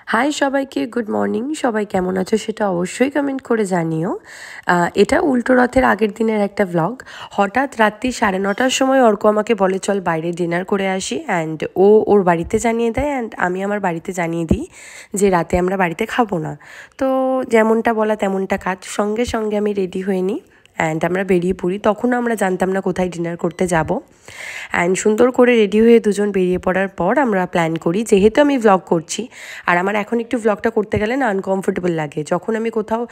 High সবাইকে, good morning. সবাই কেমন আছো সেটা অবশ্যই কমেন্ট করে জানিও। এটা উল্টো রথের আগের দিনের একটা ভ্লগ। হঠাৎ রাত্রি 9:30টার সময় অর্ক আমাকে বলে চল বাইরে ডিনার করে আসি, অ্যান্ড ও ওর বাড়িতে জানিয়ে দেয়, অ্যান্ড আমি আমার বাড়িতে জানিয়ে দিই যে রাতে আমরা বাড়িতে খাবো না। তো যেমনটা বলা তেমনটা কাজ, সঙ্গে সঙ্গে আমি রেডি হয়ে নিই অ্যান্ড আমরা বেরিয়ে পড়ি। তখনও আমরা জানতাম না কোথায় ডিনার করতে যাব। অ্যান্ড সুন্দর করে রেডি হয়ে দুজন বেরিয়ে পড়ার পর আমরা প্ল্যান করি, যেহেতু আমি ভ্লগ করছি আর আমার এখন একটু ভ্লগটা করতে গেলে না আনকমফোর্টেবল লাগে। যখন আমি কোথাও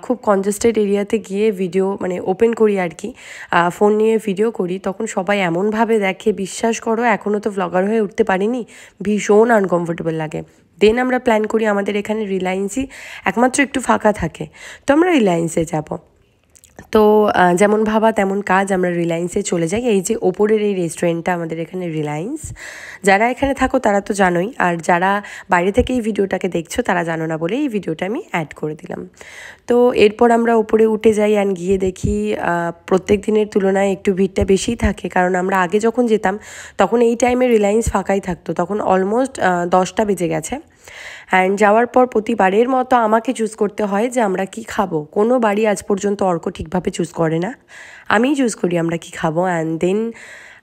খুব কনজেস্টেড এরিয়াতে গিয়ে ভিডিও ওপেন করি আর কি, ফোন নিয়ে ভিডিও করি, তখন সবাই এমনভাবে দেখে, বিশ্বাস করো এখনও তো ভ্লগার হয়ে উঠতে পারিনি, ভীষণ আনকমফোর্টেবল লাগে। দেন আমরা প্ল্যান করি আমাদের এখানে রিলায়েন্সই একমাত্র একটু ফাঁকা থাকে, তো আমরা রিলায়েন্সে যাব। তো যেমন ভাবা তেমন কাজ, আমরা রিলায়েন্সে চলে যাই। এই যে ওপরের এই রেস্টুরেন্টটা আমাদের এখানে রিলায়েন্স। যারা এখানে থাকো তারা তো জানোই, আর যারা বাইরে থেকে এই ভিডিওটাকে দেখছো তারা জানো না বলে এই ভিডিওটা আমি অ্যাড করে দিলাম। তো এরপর আমরা ওপরে উঠে যাই অ্যান্ড গিয়ে দেখি প্রত্যেক দিনের তুলনায় একটু ভিড়টা বেশিই থাকে, কারণ আমরা আগে যখন যেতাম তখন এই টাইমে রিলায়েন্স ফাঁকাই থাকতো, তখন অলমোস্ট 10টা বেজে গেছে। অ্যান্ড যাওয়ার পর প্রতিবারের মতো আমাকে চুজ করতে হয় যে আমরা কি খাবো। কোনো বাড়ি আজ পর্যন্ত অর্ক ঠিকভাবে চুজ করে না, আমিই চুজ করি আমরা কি খাবো, অ্যান্ড দেন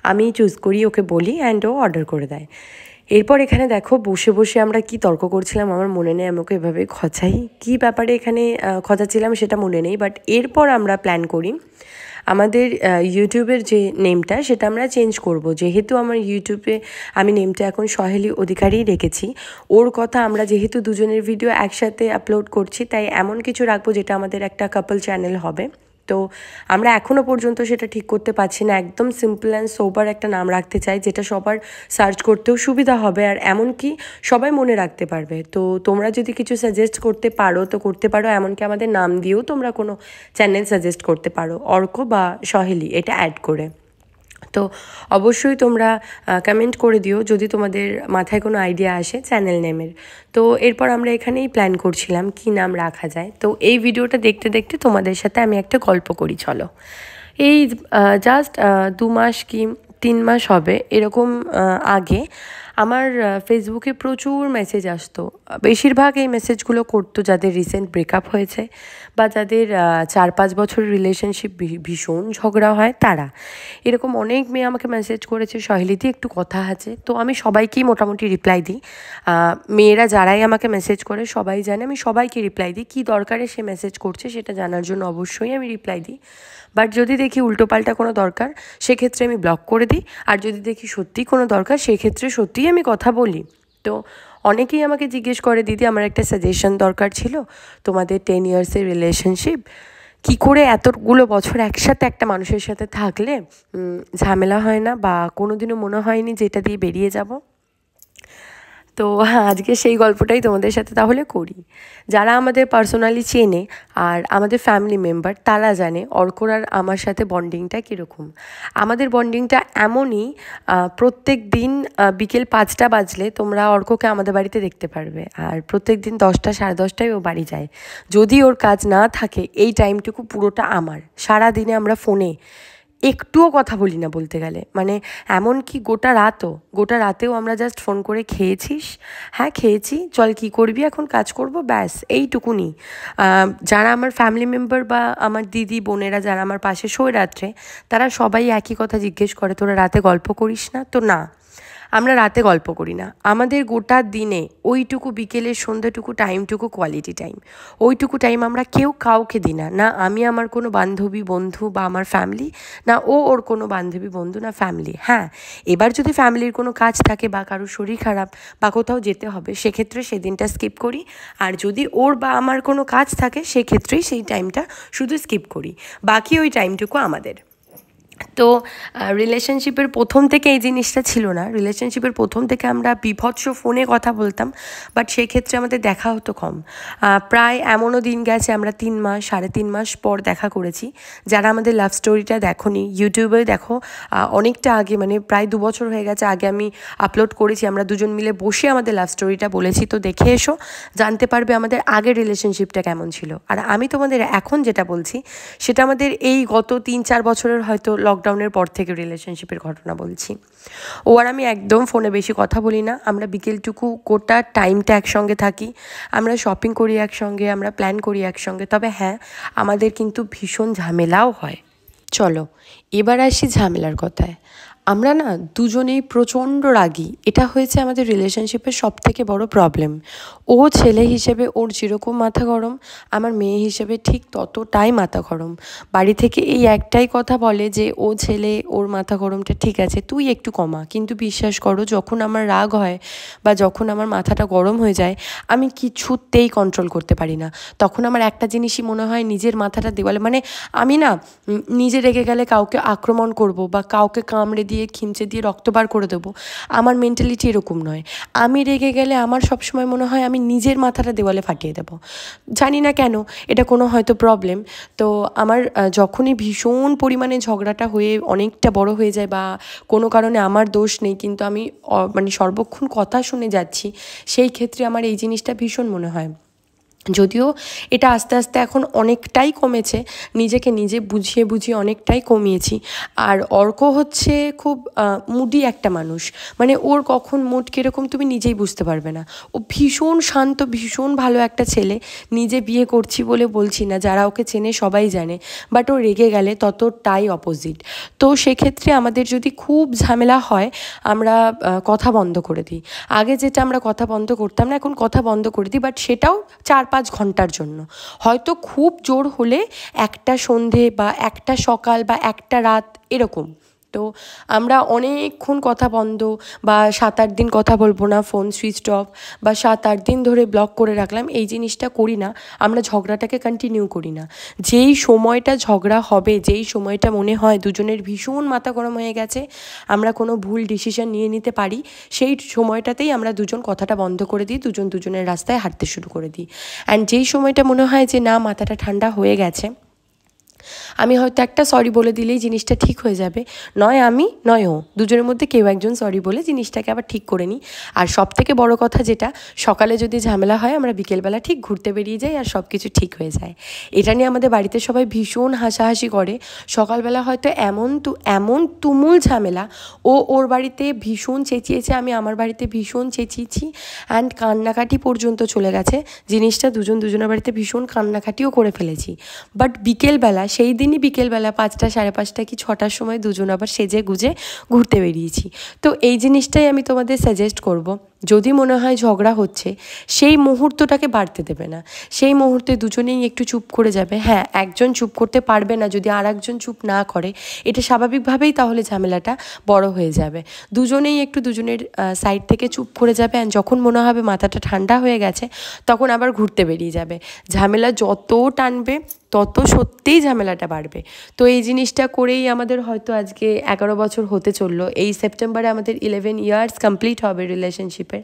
আমি চুজ করি, ওকে বলি, অ্যান্ড ও অর্ডার করে দেয়। এরপর এখানে দেখো বসে বসে আমরা কি তর্ক করছিলাম আমার মনে নেই, আমাকে এভাবে খচাই কী ব্যাপারে এখানে খচাচ্ছিলাম সেটা মনে নেই। বাট এরপর আমরা প্ল্যান করি আমাদের ইউটিউবের যে নেমটা সেটা আমরা চেঞ্জ করব, যেহেতু আমার ইউটিউবে আমি নেমটা এখন সহেলি অধিকারী রেখেছি। ওর কথা আমরা যেহেতু দুজনের ভিডিও একসাথে আপলোড করছি, তাই এমন কিছু রাখবো যেটা আমাদের একটা কাপল চ্যানেল হবে। তো আমরা এখনও পর্যন্ত সেটা ঠিক করতে পারছি না, একদম সিম্পল অ্যান্ড সোবার একটা নাম রাখতে চাই যেটা সবার সার্চ করতেও সুবিধা হবে আর এমনকি সবাই মনে রাখতে পারবে। তো তোমরা যদি কিছু সাজেস্ট করতে পারো তো করতে পারো, এমনকি আমাদের নাম দিয়েও তোমরা কোনো চ্যানেল সাজেস্ট করতে পারো, অর্ক বা সহেলি এটা অ্যাড করে। তো অবশ্যই তোমরা কমেন্ট করে দিও যদি তোমাদের মাথায় কোনো আইডিয়া আসে চ্যানেল নেমের। তো এরপর আমরা এখানেই প্ল্যান করছিলাম কি নাম রাখা যায়। তো এই ভিডিওটা দেখতে দেখতে তোমাদের সাথে আমি একটা গল্প করি, চলো। এই জাস্ট 2 মাস কি 3 মাস হবে এরকম আগে আমার ফেসবুকে প্রচুর মেসেজ আসতো। বেশিরভাগ এই মেসেজগুলো করতো যাদের রিসেন্ট ব্রেকআপ হয়েছে বা যাদের 4-5 বছর রিলেশনশিপ ভীষণ ঝগড়া হয় তারা। এরকম অনেক মেয়ে আমাকে মেসেজ করেছে, সহেলিদি একটু কথা আছে। তো আমি সবাইকেই মোটামুটি রিপ্লাই দিই। মেয়েরা যারাই আমাকে মেসেজ করে সবাই জানে আমি সবাইকে রিপ্লাই দিই, কী দরকারে সে মেসেজ করছে সেটা জানার জন্য অবশ্যই আমি রিপ্লাই দিই। বাট যদি দেখি উল্টোপাল্টা কোনো দরকার সেক্ষেত্রে আমি ব্লক করে দিই, আর যদি দেখি সত্যিই কোনো দরকার সেক্ষেত্রে সত্যিই আমি কথা বলি। তো অনেকেই আমাকে জিজ্ঞেস করে দিদি আমার একটা সাজেশন দরকার ছিল, তোমাদের 10 ইয়ার্সের রিলেশনশিপ, কী করে এতগুলো বছর একসাথে একটা মানুষের সাথে থাকলে ঝামেলা হয় না বা কোনো দিনও মনে হয়নি যে এটা দিয়ে বেরিয়ে যাব। তো হ্যাঁ, আজকে সেই গল্পটাই তোমাদের সাথে তাহলে করি। যারা আমাদের পার্সোনালি চেনে আর আমাদের ফ্যামিলি মেম্বার তারা জানে অর্কর আর আমার সাথে বন্ডিংটা কীরকম। আমাদের বন্ডিংটা এমনই, প্রত্যেক দিন বিকেল 5টা বাজলে তোমরা অর্ককে আমাদের বাড়িতে দেখতে পারবে, আর প্রত্যেক দিন 10টা 10:30টায় ও বাড়ি যায়। যদি ওর কাজ না থাকে এই টাইমটুকু পুরোটা আমার। সারা দিনে আমরা ফোনে একটুও কথা বলি না বলতে গেলে, এমনকি গোটা রাতেও আমরা জাস্ট ফোন করে খেয়েছিস, হ্যাঁ খেয়েছি, চল কী করবি এখন, কাজ করব, ব্যাস এইটুকুনি। যারা আমার ফ্যামিলি মেম্বার বা আমার দিদি বোনেরা যারা আমার পাশে শোয় রাত্রে, তারা সবাই একই কথা জিজ্ঞেস করে, তোরা রাতে গল্প করিস না? তো না, আমরা রাতে গল্প করি না। আমাদের গোটা দিনে ওইটুকু বিকেলের সন্ধ্যাটুকু টাইমটুকু কোয়ালিটি টাইম, ওইটুকু টাইম আমরা কেউ কাউকে দিই না, না আমি আমার কোনো বান্ধবী বন্ধু বা আমার ফ্যামিলি, না ও ওর কোনো বান্ধবী বন্ধু না ফ্যামিলি। হ্যাঁ, এবার যদি ফ্যামিলির কোনো কাজ থাকে বা কারোর শরীর খারাপ বা কোথাও যেতে হবে সেক্ষেত্রে সেদিনটা স্কিপ করি, আর যদি ওর বা আমার কোনো কাজ থাকে সেক্ষেত্রেই সেই টাইমটা শুধু স্কিপ করি, বাকি ওই টাইমটুকু আমাদের। তো রিলেশনশিপের প্রথম থেকে এই জিনিসটা ছিল না, রিলেশনশিপের প্রথম থেকে আমরা বীভৎস ফোনে কথা বলতাম, বাট সেক্ষেত্রে আমাদের দেখা হতো কম। প্রায় এমনও দিন গেছে আমরা 3 মাস 3.5 মাস পর দেখা করেছি। যারা আমাদের লাভ স্টোরিটা দেখোনি ইউটিউবে দেখো, অনেকটা আগে প্রায় 2 বছর হয়ে গেছে আগে আমি আপলোড করেছি, আমরা দুজন মিলে বসে আমাদের লাভ স্টোরিটা বলেছি। তো দেখে এসো, জানতে পারবে আমাদের আগের রিলেশনশিপটা কেমন ছিল। আর আমি তোমাদের এখন যেটা বলছি সেটা আমাদের এই গত 3-4 বছরের হয়তো লকডাউনের পর থেকে রিলেশনশিপের ঘটনা বলছি। ও আর আমি একদম ফোনে বেশি কথা বলি না, আমরা বিকেলটুকু গোটা টাইমটা একসঙ্গে থাকি, আমরা শপিং করি একসঙ্গে, আমরা প্ল্যান করি একসঙ্গে। তবে হ্যাঁ, আমাদের কিন্তু ভীষণ ঝামেলাও হয়। চলো এবার আসি ঝামেলার কথায়। আমরা না দুজনেই প্রচণ্ড রাগী, এটা হয়েছে আমাদের রিলেশনশিপের সব থেকে বড় প্রবলেম। ও ছেলে হিসেবে ওর যেরকম মাথা গরম, আমার মেয়ে হিসেবে ঠিক ততটাই মাথা গরম। বাড়ি থেকে এই একটাই কথা বলে যে ও ছেলে, ওর মাথা গরমটা ঠিক আছে, তুই একটু কমা। কিন্তু বিশ্বাস করো, যখন আমার রাগ হয় বা যখন আমার মাথাটা গরম হয়ে যায়, আমি কিছুতেই কন্ট্রোল করতে পারি না। তখন আমার একটা জিনিসই মনে হয়, নিজের মাথাটা দেওয়ালে, মানে আমি না নিজে রেগে গেলে কাউকে আক্রমণ করব বা কাউকে কামড়ে দিয়ে খিমচে দিয়ে রক্ত বার করে দেবো। আমার মেন্টালিটি এরকম নয়। আমি রেগে গেলে আমার সবসময় মনে হয় আমি নিজের মাথাটা দেওয়ালে ফাটিয়ে দেবো। জানি না কেন, এটা কোনো হয়তো প্রবলেম। তো আমার যখনই ভীষণ পরিমাণে ঝগড়াটা হয়ে অনেকটা বড় হয়ে যায় বা কোনো কারণে আমার দোষ নেই কিন্তু আমি মানে সর্বক্ষণ কথা শুনে যাচ্ছি, সেই ক্ষেত্রে আমার এই জিনিসটা ভীষণ মনে হয়। যদিও এটা আস্তে আস্তে এখন অনেকটাই কমেছে, নিজেকে নিজে বুঝিয়ে বুঝিয়ে অনেকটাই কমিয়েছি। আর অর্ক হচ্ছে খুব মুডি একটা মানুষ, মানে ওর কখন মুড কীরকম তুমি নিজেই বুঝতে পারবে না। ও ভীষণ শান্ত, ভীষণ ভালো একটা ছেলে। নিজে বিয়ে করছি বলে বলছি না, যারা ওকে চেনে সবাই জানে। বাট ও রেগে গেলে ততটাই অপোজিট। তো সেক্ষেত্রে আমাদের যদি খুব ঝামেলা হয়, আমরা কথা বন্ধ করে দিই। আগে যেটা আমরা কথা বন্ধ করতাম না, এখন কথা বন্ধ করে দিই, বাট সেটাও 4-5 ঘন্টার জন্য। হয়তো খুব জোর হলে একটা সন্ধে বা একটা সকাল বা একটা রাত এরকম। তো আমরা অনেকক্ষণ কথা বন্ধ, বা 7-8 দিন কথা বলবো না, ফোন সুইচড অফ, বা 7-8 দিন ধরে ব্লক করে রাখলাম, এই জিনিসটা করি না। আমরা ঝগড়াটাকে কন্টিনিউ করি না। যেই সময়টা ঝগড়া হবে, যেই সময়টা মনে হয় দুজনের ভীষণ মাথা গরম হয়ে গেছে, আমরা কোনো ভুল ডিসিশন নিয়ে নিতে পারি, সেই সময়টাতেই আমরা দুজন কথাটা বন্ধ করে দিই, দুজন দুজনের রাস্তায় হাঁটতে শুরু করে দিই। অ্যান্ড যেই সময়টা মনে হয় যে না, মাথাটা ঠান্ডা হয়ে গেছে, আমি হয়তো একটা সরি বলে দিলেই জিনিসটা ঠিক হয়ে যাবে, নয় আমি নয় ও, দুজনের মধ্যে কেউ একজন সরি বলে জিনিসটাকে আবার ঠিক করে নিই। আর সব থেকে বড় কথা যেটা, সকালে যদি ঝামেলা হয়, আমরা বিকেলবেলা ঠিক ঘুরতে বেরিয়ে যাই আর সব কিছু ঠিক হয়ে যায়। এটা নিয়ে আমাদের বাড়িতে সবাই ভীষণ হাসাহাসি করে। সকালবেলা হয়তো এমন তুমুল ঝামেলা, ও ওর বাড়িতে ভীষণ চেঁচিয়েছে, আমি আমার বাড়িতে ভীষণ চেঁচিয়েছি, অ্যান্ড কান্নাকাটি পর্যন্ত চলে গেছে। জিনিসটা দুজনের বাড়িতে ভীষণ কান্নাকাটিও করে ফেলেছি। বাট বিকেলবেলা, সেই দিনই বিকেলবেলা 5টা, 5:30 কি 6টার সময় দুজন আবার সেজে গুজে ঘুরতে বেরিয়েছি। তো এই জিনিসটাই আমি তোমাদের সাজেস্ট করব, যদি মনে হয় ঝগড়া হচ্ছে, সেই মুহূর্তটাকে বাড়তে দেবে না। সেই মুহূর্তে দুজনেই একটু চুপ করে যাবে। হ্যাঁ, একজন চুপ করতে পারবে না যদি আর একজন চুপ না করে, এটা স্বাভাবিকভাবেই তাহলে ঝামেলাটা বড় হয়ে যাবে। দুজনেই একটু দুজনের সাইড থেকে চুপ করে যাবে, অ্যান্ড যখন মনে হবে মাথাটা ঠান্ডা হয়ে গেছে, তখন আবার ঘুরতে বেরিয়ে যাবে। ঝামেলা যত টানবে তত সত্যিই ঝামেলাটা বাড়বে। তো এই জিনিসটা করেই আমাদের হয়তো আজকে 11 বছর হতে চললো। এই সেপ্টেম্বরে আমাদের 11 ইয়ার্স কমপ্লিট হবে রিলেশনশিপের।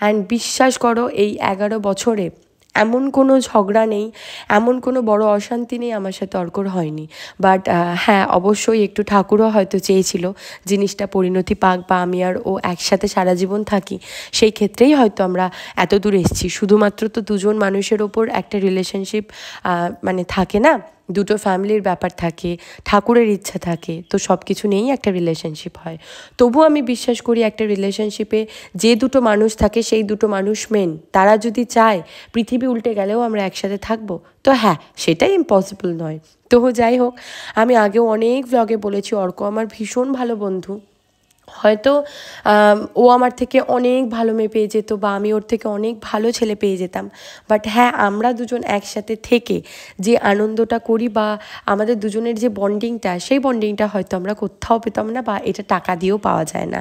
অ্যান্ড বিশ্বাস করো, এই 11 বছরে এমন কোনো ঝগড়া নেই, এমন কোনো বড় অশান্তি নেই আমার সাথে অর্কর হয়নি। বাট হ্যাঁ, অবশ্যই একটু ঠাকুরও হয়তো চেয়েছিল জিনিসটা পরিণতি পাক, বা আমি আর ও একসাথে সারা জীবন থাকি। সেই ক্ষেত্রেই হয়তো আমরা এত দূর এসেছি। শুধুমাত্র তো দুজন মানুষের ওপর একটা রিলেশনশিপ মানে থাকে না, দুটো ফ্যামিলির ব্যাপার থাকে, ঠাকুরের ইচ্ছা থাকে, তো সব কিছু নিয়েই একটা রিলেশনশিপ হয়। তবু আমি বিশ্বাস করি, একটা রিলেশনশিপে যে দুটো মানুষ থাকে, সেই দুটো মানুষ মেন। তারা যদি চায় পৃথিবী উল্টে গেলেও আমরা একসাথে থাকবো, তো হ্যাঁ, সেটাই ইম্পসিবল নয়। তো যাই হোক, আমি আগেও অনেক ভ্লগে বলেছি, অর্ক আমার ভীষণ ভালো বন্ধু। হয়তো ও আমার থেকে অনেক ভালো মেয়ে পেয়ে যেত, বা আমি ওর থেকে অনেক ভালো ছেলে পেয়ে যেতাম। বাট হ্যাঁ, আমরা দুজন একসাথে থেকে যে আনন্দটা করি, বা আমাদের দুজনের যে বন্ডিংটা, সেই বন্ডিংটা হয়তো আমরা কোথাও পেতাম না, বা এটা টাকা দিয়েও পাওয়া যায় না।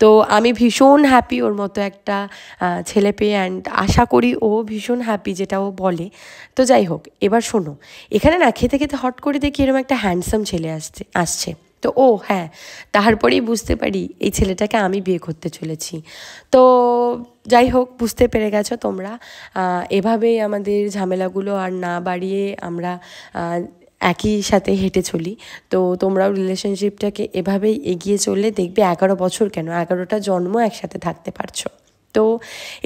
তো আমি ভীষণ হ্যাপি ওর মতো একটা ছেলে পেয়ে, অ্যান্ড আশা করি ও ভীষণ হ্যাপি, যেটা ও বলে। তো যাই হোক, এবার শোনো, এখানে না খেতে খেতে হট করে দেখি এরকম একটা হ্যান্ডসাম ছেলে আসছে। তো হ্যাঁ, তারপরেই বুঝতে পারি এই ছেলেটাকে আমি বিয়ে করতে চলেছি। তো যাই হোক, বুঝতে পেরে গেছো তোমরা। এভাবেই আমাদের ঝামেলাগুলো আর না বাড়িয়ে আমরা একই সাথে হেঁটে চলি। তো তোমরাও রিলেশনশিপটাকে এভাবেই এগিয়ে চললে দেখবে 11 বছর কেন, 11টা জন্ম একসাথে থাকতে পারছো। তো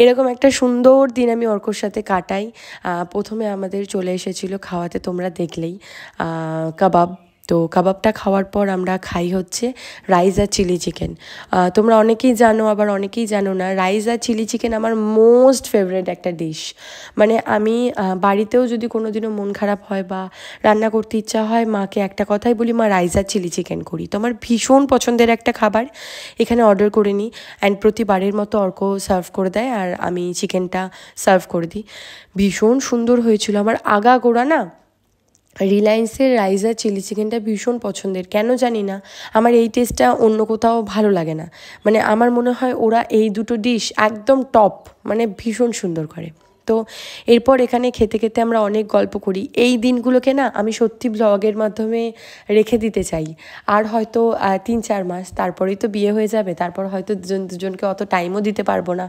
এরকম একটা সুন্দর দিন আমি অর্কর সাথে কাটাই। প্রথমে আমাদের চলে এসেছিলো খাওয়াতে, তোমরা দেখলেই, কাবাব। তো কাবাবটা খাওয়ার পর আমরা খাই হচ্ছে রাইস আর চিলি চিকেন। তোমরা অনেকেই জানো, আবার অনেকেই জানো না, রাইস আর চিলি চিকেন আমার মোস্ট ফেভারিট একটা ডিশ। মানে আমি বাড়িতেও যদি কোনো দিনও মন খারাপ হয় বা রান্না করতে ইচ্ছা হয়, মাকে একটা কথাই বলি, মা রাইস আর চিলি চিকেন করি। তো আমার ভীষণ পছন্দের একটা খাবার। এখানে অর্ডার করে নিই অ্যান্ড প্রতিবারের মতো অর্ক সার্ভ করে দেয় আর আমি চিকেনটা সার্ভ করে দিই। ভীষণ সুন্দর হয়েছিল। আমার আগাগোড়া না রিলায়েন্সের রাইস আর চিলি চিকেনটা ভীষণ পছন্দের, কেন জানি না, আমার এই টেস্টটা অন্য কোথাও ভালো লাগে না। মানে আমার মনে হয় ওরা এই দুটো ডিশ একদম টপ, মানে ভীষণ সুন্দর করে। তো এরপর এখানে খেতে খেতে আমরা অনেক গল্প করি। এই দিনগুলোকে না আমি সত্যি ব্লগের মাধ্যমে রেখে দিতে চাই। আর হয়তো 3-4 মাস তারপরেই তো বিয়ে হয়ে যাবে, তারপর হয়তো দুজনকে অত টাইমও দিতে পারবো না,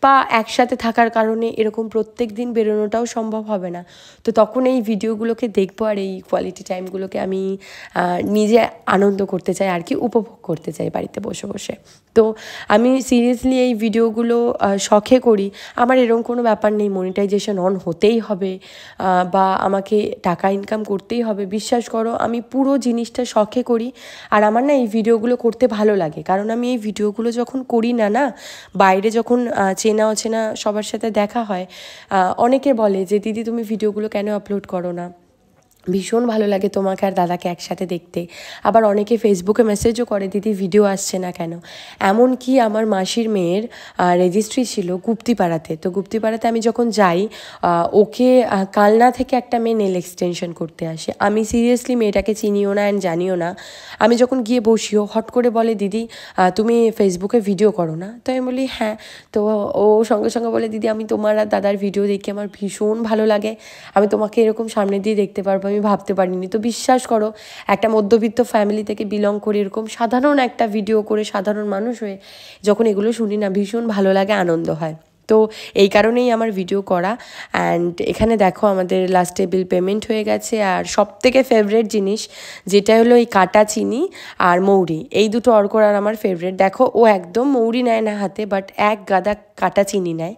বা একসাথে থাকার কারণে এরকম প্রত্যেক দিন বেরোনোটাও সম্ভব হবে না। তো তখন এই ভিডিওগুলোকে দেখবো আর এই কোয়ালিটি টাইমগুলোকে আমি নিজে আনন্দ করতে চাই আর কি, উপভোগ করতে চাই বাড়িতে বসে বসে। তো আমি সিরিয়াসলি এই ভিডিওগুলো শখে করি। আমার এরকম কোনো ব্যাপার নেই মনিটাইজেশন অন হতেই হবে বা আমাকে টাকা ইনকাম করতেই হবে। বিশ্বাস করো, আমি পুরো জিনিসটা শখে করি। আর আমার না এই ভিডিওগুলো করতে ভালো লাগে, কারণ আমি এই ভিডিওগুলো যখন করি না বাইরে যখন চেনা অচেনা সবার সাথে দেখা হয়, অনেকে বলে যে দিদি তুমি ভিডিওগুলো কেন আপলোড করো না, ভীষণ ভালো লাগে তোমাকে আর দাদাকে একসাথে দেখতে। আবার অনেকে ফেসবুকে মেসেজও করে দিদি ভিডিও আসছে না কেন। এমনকি আমার মাসির মেয়ের রেজিস্ট্রি ছিল গুপ্তিপাড়াতে। তো গুপ্তিপাড়াতে আমি যখন যাই, ওকে কালনা থেকে একটা মেয়ে নেল এক্সটেনশন করতে আসে। আমি সিরিয়াসলি মেয়েটাকে চিনিও না অ্যান্ড জানিও না। আমি যখন গিয়ে বসিও, হট করে বলে দিদি তুমি ফেসবুকে ভিডিও করো না? তো আমি বলি হ্যাঁ। তো ও সঙ্গে সঙ্গে বলে দিদি আমি তোমার আর দাদার ভিডিও দেখি আমার ভীষণ ভালো লাগে, আমি তোমাকে এরকম সামনে দিয়ে দেখতে পারবো, আমি ভাবতে পারিনি। তো বিশ্বাস করো, একটা মধ্যবিত্ত ফ্যামিলি থেকে বিলং করে এরকম সাধারণ একটা ভিডিও করে সাধারণ মানুষ হয়ে যখন এগুলো শুনি না, ভীষণ ভালো লাগে, আনন্দ হয়। তো এই কারণেই আমার ভিডিও করা। অ্যান্ড এখানে দেখো আমাদের লাস্টে বিল পেমেন্ট হয়ে গেছে। আর সবথেকে ফেভারিট জিনিস যেটা হলো এই কাটা চিনি আর মৌরি, এই দুটো অর্কর আর আমার ফেভারিট। দেখো ও একদম মৌরি নেয় না হাতে, বাট এক গাদা কাটা চিনি নেয়।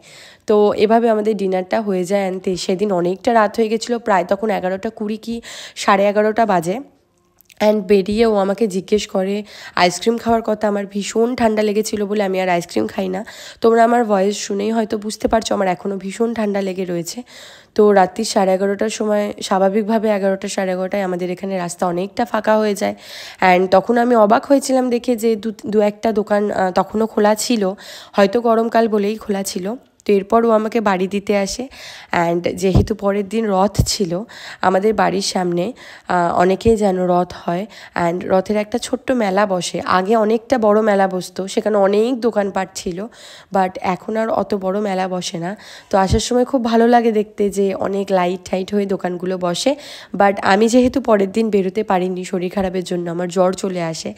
তো এভাবে আমাদের ডিনারটা হয়ে যায়। অ্যান্ড সেদিন অনেকটা রাত হয়ে গেছিলো, প্রায় তখন 11:20 কি 11:30 বাজে। অ্যান্ড বেরিয়ে ও আমাকে জিজ্ঞেস করে আইসক্রিম খাওয়ার কথা। আমার ভীষণ ঠান্ডা লেগেছিলো বলে আমি আর আইসক্রিম খাই না। তোমরা আমার ভয়েস শুনেই হয়তো বুঝতে পারছো আমার এখনও ভীষণ ঠান্ডা লেগে রয়েছে। তো রাত্রি 11:30টার সময়, স্বাভাবিকভাবে 11:00 11:30টায় আমাদের এখানে রাস্তা অনেকটা ফাঁকা হয়ে যায়। অ্যান্ড তখন আমি অবাক হয়েছিলাম দেখে যে দু একটা দোকান তখনও খোলা ছিল, হয়তো গরমকাল বলেই খোলা ছিল। তো এরপর ও আমাকে বাড়ি দিতে আসে। অ্যান্ড যেহেতু পরের দিন রথ ছিল আমাদের বাড়ির সামনে, অনেকেই যেন রথ হয়, অ্যান্ড রথের একটা ছোট্ট মেলা বসে। আগে অনেকটা বড় মেলা বসতো, সেখানে অনেক দোকানপাট ছিল, বাট এখন আর অত বড় মেলা বসে না। তো আসার সময় খুব ভালো লাগে দেখতে যে অনেক লাইট টাইট হয়ে দোকানগুলো বসে। বাট আমি যেহেতু পরের দিন বেরোতে পারিনি শরীর খারাপের জন্য, আমার জ্বর চলে আসে,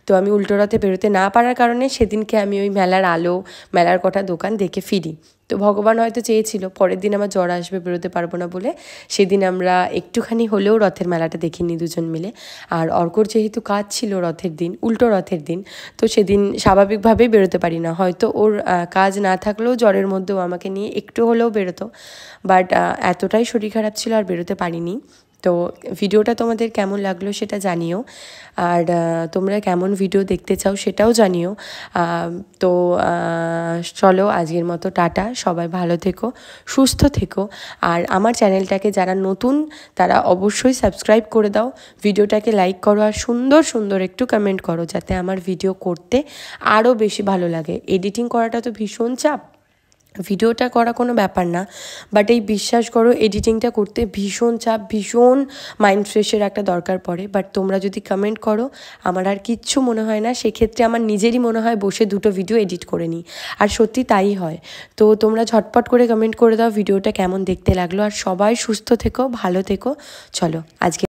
তো আমি উল্টো রথে বেরোতে না পারার কারণে সেদিনকে আমি ওই মেলার আলো, মেলার কটা দোকান দেখে ফিরি। তো ভগবান হয়তো চেয়েছিল পরের দিন আমার জ্বর আসবে, বেরোতে পারবো না বলে সেদিন আমরা একটুখানি হলেও রথের মেলাটা দেখিনি দুজন মিলে। আর অর্কর যেহেতু কাজ ছিল রথের দিন, উল্টো রথের দিন, তো সেদিন স্বাভাবিকভাবেই বেরোতে পারি না। হয়তো ওর কাজ না থাকলেও জ্বরের মধ্যেও আমাকে নিয়ে একটু হলেও বেরোতো, বাট এতটাই শরীর খারাপ ছিল আর বেরোতে পারিনি। তো ভিডিওটা তোমাদের কেমন লাগলো সেটা জানিও, আর তোমরা কেমন ভিডিও দেখতে চাও সেটাও জানিও। তো চলো আজকের মতো টাটা, সবাই ভালো থেকো, সুস্থ থেকো। আর আমার চ্যানেলটাকে যারা নতুন তারা অবশ্যই সাবস্ক্রাইব করে দাও, ভিডিওটাকে লাইক করো আর সুন্দর সুন্দর একটু কমেন্ট করো, যাতে আমার ভিডিও করতে আরও বেশি ভালো লাগে। এডিটিং করাটা তো ভীষণ চাপ, ভিডিওটা করা কোনো ব্যাপার না, বাট এই বিশ্বাস করো এডিটিংটা করতে ভীষণ চাপ, ভীষণ মাইন্ড ফ্রেশের একটা দরকার পড়ে। বাট তোমরা যদি কমেন্ট করো আমার আর কিচ্ছু মনে হয় না, সেক্ষেত্রে আমার নিজেরই মনে হয় বসে দুটো ভিডিও এডিট করে নিই, আর সত্যি তাই হয়। তো তোমরা ঝটপট করে কমেন্ট করে দাও ভিডিওটা কেমন দেখতে লাগলো। আর সবাই সুস্থ থেকো, ভালো থেকো। চলো আজকে